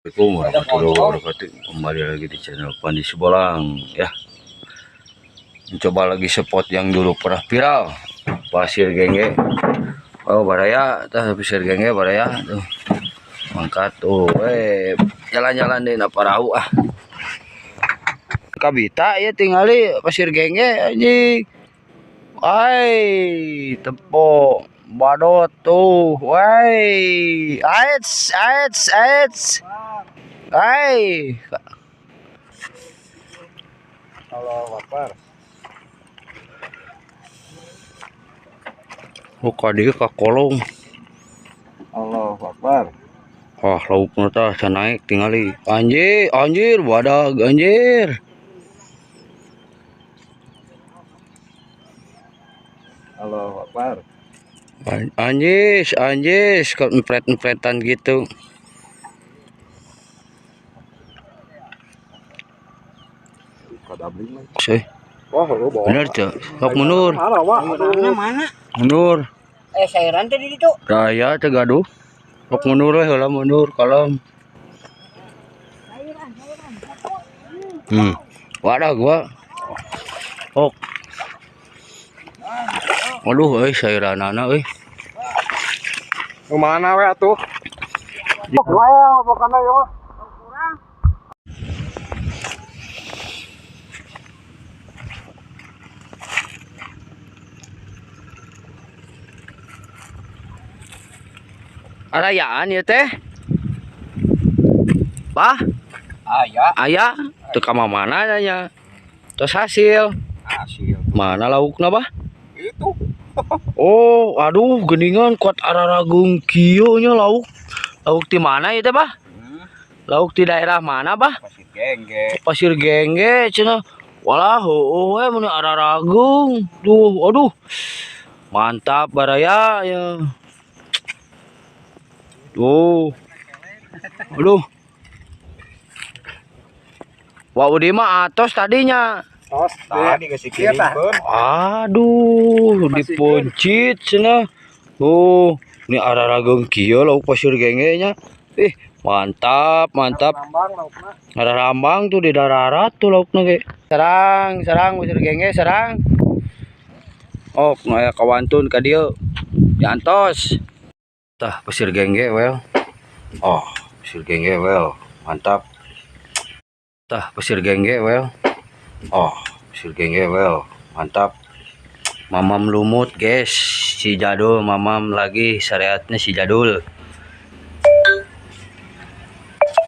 Assalamualaikum warahmatullahi wabarakatuh. Kembali lagi di channel Pandi Sibolang ya. Mencoba lagi spot yang dulu pernah viral, Pasir Genge. Oh baraya, Pasir Genge baraya tuh. Mangkat tuh, jalan-jalan deh na parahu ah. Kabita ya tinggali Pasir Genge anjing. Tempo badot tuh. Aits. Allahu Akbar. Buka dia ke kolong. Allahu Akbar. Wah, lauknya tah naik tingali. Anjir, badag anjir. Allahu Akbar. Anjis, kalau empret-empretan gitu. Sih. Wah, lu bawa. Bener, Cak. Sok mundur. Mana? Mundur. Sairan tadi itu. Raya teh gaduh. Sok mundur we heula mundur kalem. Wadah gua. Ok. Waduh, sairanana euy. Kemana we atuh? Wah, pokoknya yo. Arayaan ya teh. Bah? Aya. Teu ka mana nya? Tos hasil. Mana laukna bah? Itu. Oh, aduh geningan kuat araragung kieu nya lauk. Lauk di mana ya teh bah? Lauk di daerah mana bah? Pasir Genge cenah. Walah heueuh we mun araragung. Duh, aduh. Mantap baraya ya. Tuh. Aduh. Wah, udah mah atos tadinya. Tos tadi kasih kirim. Aduh, dipuncit cenah. Tuh, ini araragung kieu lauk Pasir Genge nya. Mantap. Ada rambang tuh di darat tuh laukna ge. Serang Pasir Genge serang. Oh, aya kawantun ka dieu. Diantos. Tah Pasir Genge well. Oh, Pasir Genge well. Mantap. Tah Pasir Genge well. Oh, Pasir Genge well. Mantap. Mamam lumut guys. Si Jadul mamam lagi syariatnya si Jadul.